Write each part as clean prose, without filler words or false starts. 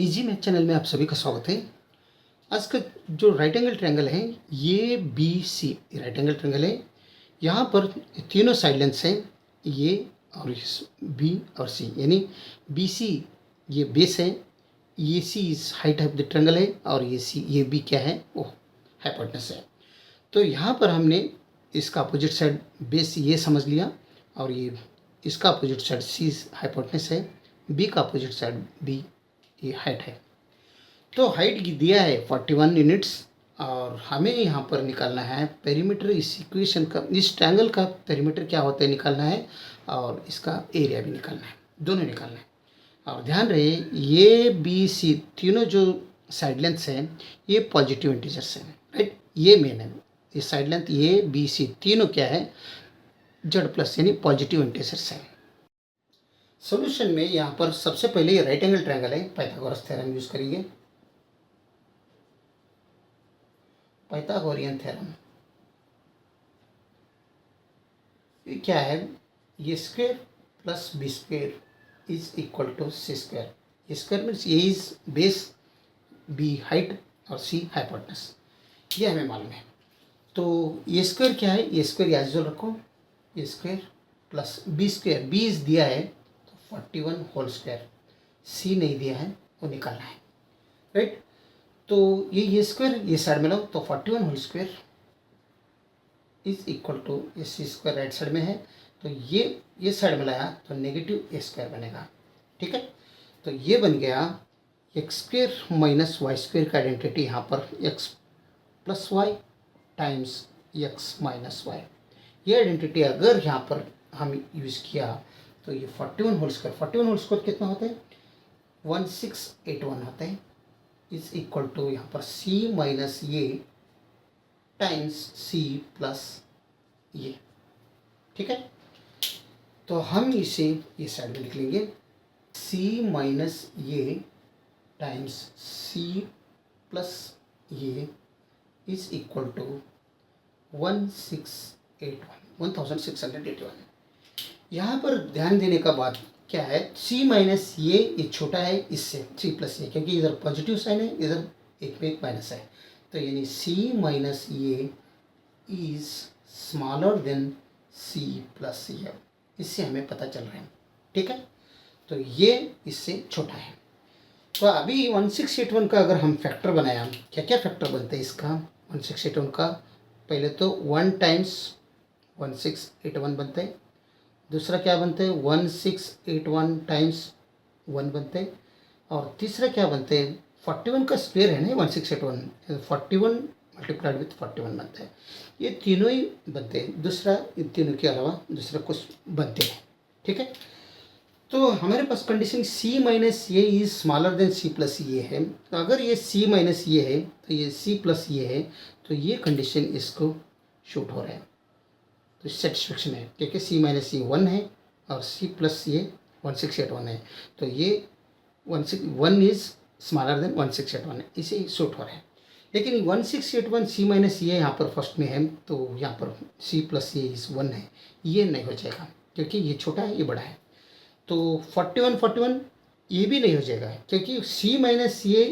Easy math channel में आप सभी का स्वागत है। आज का जो राइट एंगल ट्रायंगल है ये B C right angle triangle है। यहाँ पर तीनों साइड लेंथ्स हैं, ये और बी और सी, यानी बी सी ये बेस है, ये सी इस हाइट ऑफ द ट्रायंगल है और ये सी ये बी क्या है वो हाइपोटेनस है। तो यहाँ पर हमने इसका अपोजिट साइड बेस ये समझ लिया और ये इसका अपोजिट साइड सी हाइपोटेनस है, बी का अपोजिट साइड बी ये हाइट है। तो हाइट दिया है 41 यूनिट्स और हमें यहाँ पर निकालना है पेरीमीटर। इस इक्वेशन का, इस ट्रायंगल का पेरीमीटर क्या होता है निकालना है और इसका एरिया भी निकालना है, दोनों निकालना है। और ध्यान रहे ये बी सी तीनों जो साइड लेंथ्स हैं ये पॉजिटिव इंटीजर्स हैं, राइट। ये मेन है, ये साइड लेंथ ये बी सी तीनों क्या है जेड प्लस यानी पॉजिटिव इंटीजर्स हैं। सॉल्यूशन में यहाँ पर सबसे पहले ये राइट एंगल ट्रायंगल है, पाइथागोरस थ्योरम यूज करेंगे। पाइथागोरियन थ्योरम ये क्या है, ये square plus B square is equal to C square. ये square means A is base, B height और सी हाइपोटेनस, ये हमें मालूम है। तो ये स्क्वायर क्या है, ये स्क्वायर एज यूजुअल रखो, ये square plus B square, b is दिया है तो 41 होल स्क्वायर, सी नहीं दिया है वो निकालना है, राइट। तो ये स्क्वायर ये साइड में लो तो 41 whole square is equal to ये सी स्क्वायर राइट साइड में है तो ये साइड में लाया तो नेगेटिव ए स्क्वायर बनेगा, ठीक है। तो ये बन गया x square minus y square का आइडेंटिटी यहाँ पर x plus y times x minus y. ये आइडेंटिटी अगर यहाँ पर हम यूज़ किया तो ये 41 होल स्क्वायर कितना होता है 1681 होता है इज इक्वल टू यहाँ पर सी माइनस ये टाइम्स सी प्लस ये, ठीक है। तो हम इसे ये साइड में लिख लेंगे सी माइनस ये टाइम्स सी प्लस ये इज इक्वल टू 1681। यहाँ पर ध्यान देने का बात क्या है, c माइनस ये छोटा है इससे c प्लस ये, क्योंकि इधर पॉजिटिव साइन है इधर एक में एक माइनस है, तो यानी c माइनस ये is smaller than c plus ये, इससे हमें पता चल रहा है, ठीक है। तो ये इससे छोटा है। तो अभी 1681 का अगर हम फैक्टर बनाया, क्या क्या फैक्टर बनते हैं इसका 1681 का, पहले तो 1 टाइम्स 1681 बनते हैं, दूसरा क्या बनते हैं 1681 टाइम्स 1 बनते हैं, और तीसरा क्या बनते हैं 41 का स्क्वायर है ना 1681, 41 मल्टीप्लाइड विथ 41 बनता है। ये तीनों ही बनते हैं, दूसरा इन तीनों के अलावा दूसरा कुछ बनते हैं, ठीक है। तो हमारे पास कंडीशन c माइनस ये is smaller than c plus ये है, तो अगर ये c माइनस ये है तो ये c प्लस ये है, तो ये कंडीशन इसको शूट हो रहा है, तो सेटिस्फेक्शन है, क्योंकि c माइनस ये 1 है और c प्लस ये 1681 है, तो ये 1 इज स्मॉलर देन 1681 है, इसे शूट हो रहा है। लेकिन 1681 c माइनस ये यहाँ पर फर्स्ट में है, तो यहाँ पर c प्लस ये इस 1 है, ये नहीं हो जाएगा क्योंकि ये छोटा है ये बड़ा है। तो 41 ये भी नहीं हो जाएगा क्योंकि c माइनस ये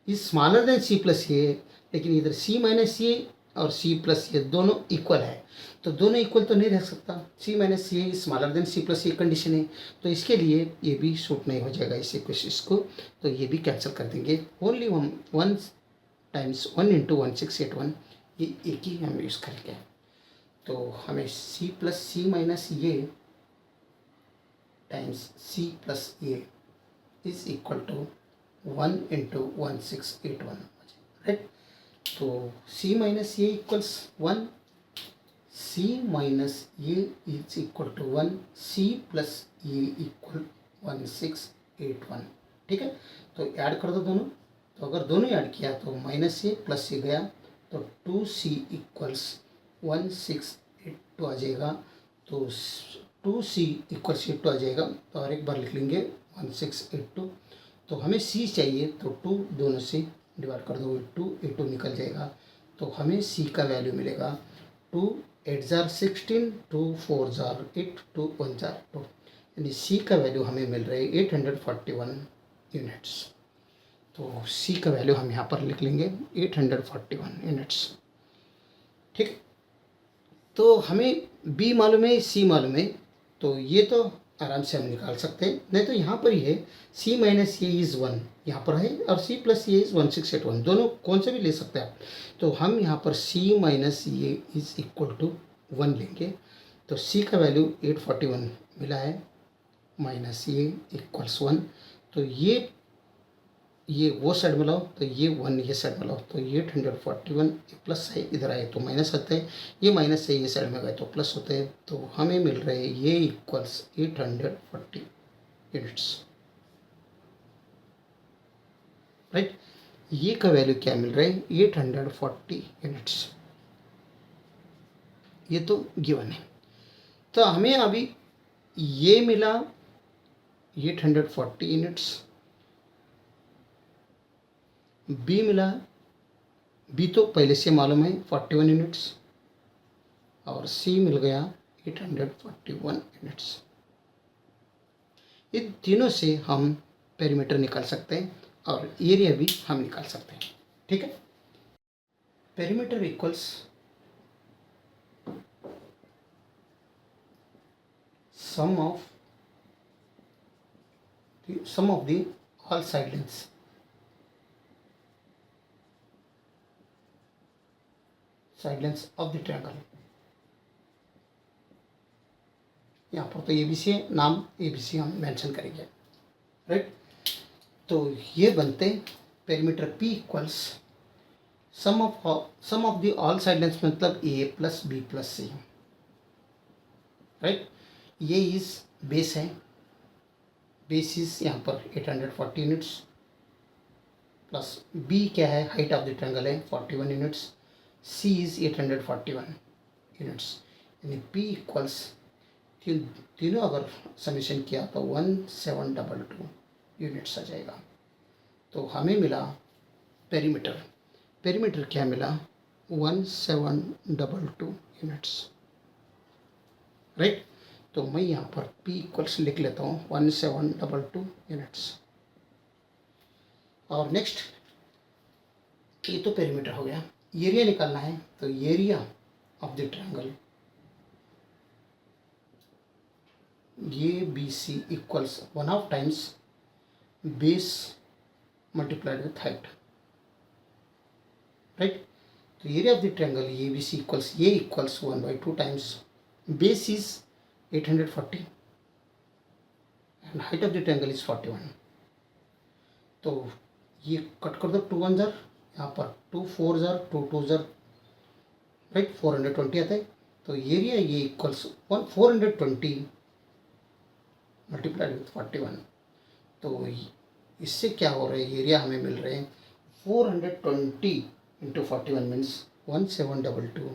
is smaller than c plus ये, लेकिन इधर c माइनस ये और c प्लस ये दोनों इक्वल है, तो दोनों इक्वल तो नहीं रह सकता, c माइनस ये is smaller than c plus ये कंडीशन है, तो इसके लिए ये भी सूट नहीं हो जाएगा इस इक्वेशन को, तो ये भी कैंसिल कर देंगे। ओनली हम 1 टाइम्स 1 इंटू 1681 ये एक ही हम यूज़ करेंगे, तो हमें c प्लस सी माइनस ये times c plus a is equal to 1 into 1681, right. तो c माइनस ये इक्वल्स 1, c माइनस ये is equal to 1, c plus ये इक्वल 1681, ठीक है। तो ऐड कर दो दोनों, तो अगर दोनों ऐड किया तो माइनस ये प्लस ये गया तो 2c इक्वल्स 1682 आ जाएगा, तो 2c इक्वल्स 2 आ जाएगा, तो और एक बार लिख लेंगे 1682। तो हमें c चाहिए तो 2 दोनों से डिवाइड कर दो, 2 निकल जाएगा, तो हमें c का वैल्यू मिलेगा 2 8 जार 16, 2 4 जार 8, 2 1 जार 2, यानी c का वैल्यू हमें मिल रहा है 841 यूनिट्स। तो सी का वैल्यू हम यहाँ पर लिख लेंगे 841 यूनिट्स। ठीक, तो हमें बी मालूम है, सी मालूम है, तो ये तो आराम से हम निकाल सकते हैं। नहीं तो यहाँ पर ही है सी माइनस ए इज़ 1 यहाँ पर है, और सी प्लस ए इज़ 1681, दोनों कौन से भी ले सकते हैं आप। तो हम यहाँ पर C minus A is equal to 1 लेंगे। तो सी का वैल्यू 841 मिला है, माइनस ए इक्वल्स 1। तो ये वो साइड में लाओ, तो ये 1 ये साइड में लाओ, तो 841 प्लस है, इधर आए तो माइनस होते हैं, ये माइनस से ये साइड में गए तो प्लस होते हैं। तो हमें मिल रहे हैं ये इक्वल्स 840 यूनिट्स, राइट। ये का वैल्यू क्या मिल रहा है 840 यूनिट्स, ये तो गिवन है। तो हमें अभी ये मिला 840 यूनिट्स, बी मिला, बी तो पहले से मालूम है 41 यूनिट्स, और सी मिल गया 841 यूनिट्स। इन तीनों से हम पेरीमीटर निकाल सकते हैं और एरिया भी हम निकाल सकते हैं। ठीक है, perimeter equals sum of the all side lengths, of the triangle. यहाँ पर तो ABC है, नाम ABC हम मेंशन करेंगे, राइट। तो ये बनते perimeter P equals sum of the all side lengths, मतलब A plus B plus C, right. ये इस बेस है, बेस इज यहाँ पर 840 यूनिट्स, प्लस B क्या है, हाइट ऑफ द ट्रायंगल है 41 यूनिट्स, C इज 841 यूनिट्स, यानी P इक्वल्स तीनों अगर समीशन किया तो 1722 यूनिट्स आ जाएगा। तो हमें मिला पेरीमीटर क्या मिला 1722 यूनिट्स, राइट। तो मैं यहाँ पर P इक्वल्स लिख लेता हूँ 1722 यूनिट्स। और नेक्स्ट ये तो पेरीमीटर हो गया, एरिया निकालना है। तो area of the triangle ABC equals 1/2 times base multiplied with height, right. तो area of the triangle ABC equals A equals 1/2 times base is 840 and height of the triangle is 41। तो ये cut कर दो, 2 1 jar, यहाँ पर 2 4 jar, 2 2 jar, right, 420 आता है। तो एरिया ये इक्वल्स 420 मल्टीप्लाइड विथ 41। तो इससे क्या हो रहा है, एरिया हमें मिल रहे हैं 420 इंटू 41 मीन्स 1722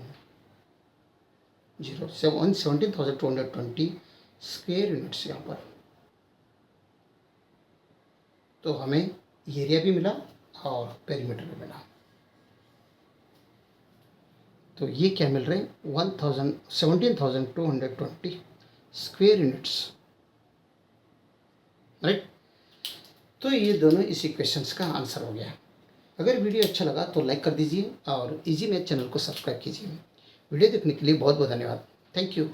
17,220 स्क्वायर यूनिट्स यहाँ पर। तो हमें एरिया भी मिला और पेरीमीटर भी मिला। तो ये क्या मिल रहे हैं 17,220 स्क्वायर यूनिट्स, राइट। तो ये दोनों इस इक्वेशंस का आंसर हो गया। अगर वीडियो अच्छा लगा तो लाइक कर दीजिए और इजी मैथ चैनल को सब्सक्राइब कीजिए। वीडियो देखने के लिए बहुत बहुत धन्यवाद। Thank you.